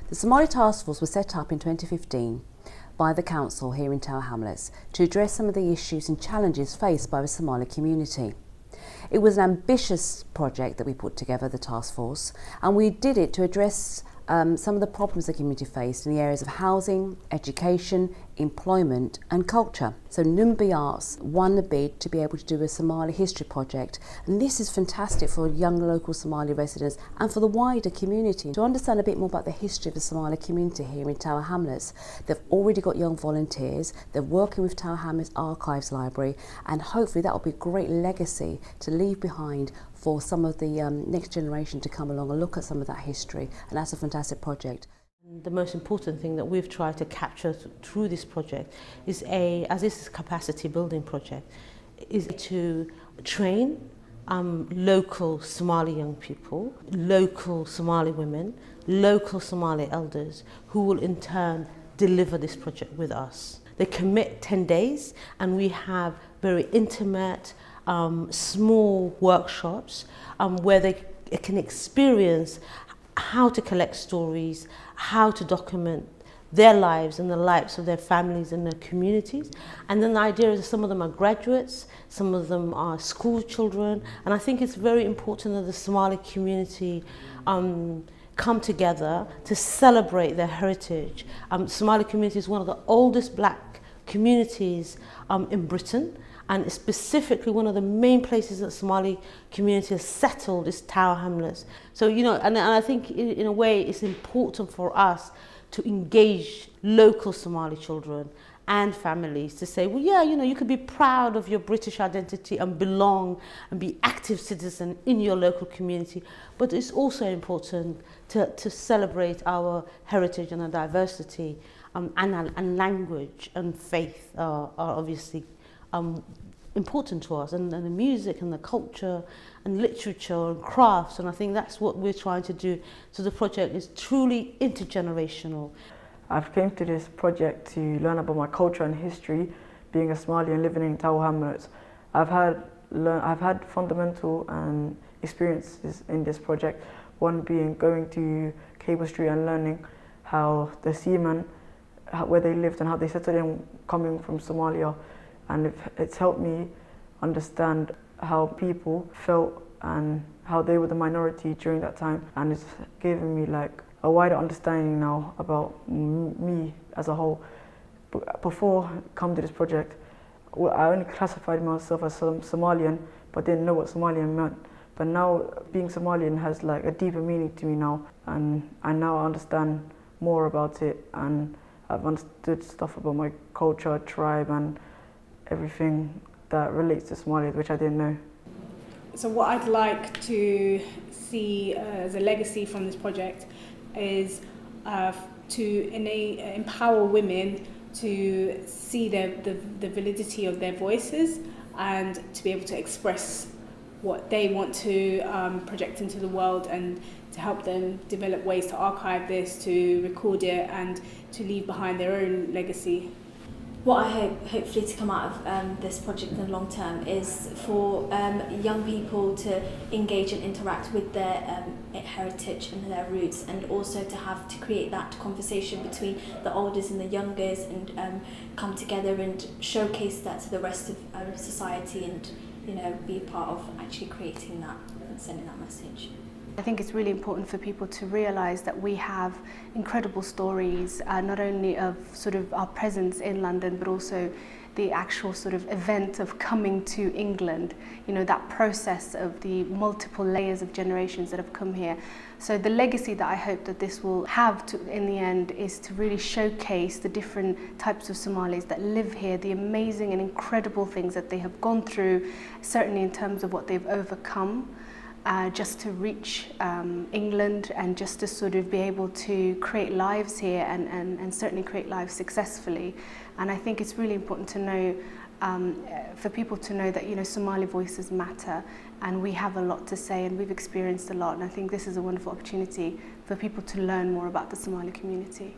The Somali Task Force was set up in 2015 by the Council here in Tower Hamlets to address some of the issues and challenges faced by the Somali community. It was an ambitious project that we put together, the task force, and we did it to address some of the problems the community faced in the areas of housing, education, employment and culture. So Numbi Arts won the bid to be able to do a Somali history project, and this is fantastic for young local Somali residents and for the wider community to understand a bit more about the history of the Somali community here in Tower Hamlets. They've already got young volunteers, they're working with Tower Hamlets Archives Library, and hopefully that will be a great legacy to leave behind for some of the next generation to come along and look at some of that history, and that's a fantastic project. The most important thing that we've tried to capture through this project is, as this is a capacity building project, is to train local Somali young people, local Somali women, local Somali elders who will in turn deliver this project with us. They commit 10 days and we have very intimate, small workshops where they can experience how to collect stories, how to document their lives and the lives of their families and their communities. And then the idea is that some of them are graduates, some of them are school children, and I think it's very important that the Somali community come together to celebrate their heritage. The Somali community is one of the oldest black communities in Britain, and specifically one of the main places that Somali community has settled is Tower Hamlets. So, you know, and I think in a way it's important for us to engage local Somali children and families to say, well, yeah, you know, you could be proud of your British identity and belong and be active citizen in your local community. But it's also important to celebrate our heritage and our diversity, and language and faith are obviously important to us, and the music and the culture and literature and crafts, and I think that's what we're trying to do. So the project is truly intergenerational. I've came to this project to learn about my culture and history, being a Somali and living in Tower Hamlets. I've had fundamental experiences in this project, one being going to Cable Street and learning how the seamen, where they lived and how they settled in coming from Somalia. And it's helped me understand how people felt and how they were the minority during that time. And it's given me like a wider understanding now about me as a whole. Before coming to this project, I only classified myself as Somalian, but didn't know what Somalian meant. But now being Somalian has like a deeper meaning to me now, and I now understand more about it, and I've understood stuff about my culture, tribe, and everything that relates to Somalia, which I didn't know. So what I'd like to see as a legacy from this project is to empower women to see the validity of their voices and to be able to express what they want to project into the world, and to help them develop ways to archive this, to record it, and to leave behind their own legacy. What I hope, hopefully, to come out of this project in the long term is for young people to engage and interact with their heritage and their roots, and also to create that conversation between the olders and the youngers, and come together and showcase that to the rest of society, and be a part of actually creating that and sending that message. I think it's really important for people to realise that we have incredible stories, not only of sort of our presence in London, but also the actual sort of event of coming to England, that process of the multiple layers of generations that have come here. So the legacy that I hope that this will have in the end is to really showcase the different types of Somalis that live here, the amazing and incredible things that they have gone through, certainly in terms of what they've overcome. Just to reach England, and just to sort of be able to create lives here, and certainly create lives successfully. And I think it's really important to know, for people to know that Somali voices matter, and we have a lot to say, and we've experienced a lot, and I think this is a wonderful opportunity for people to learn more about the Somali community.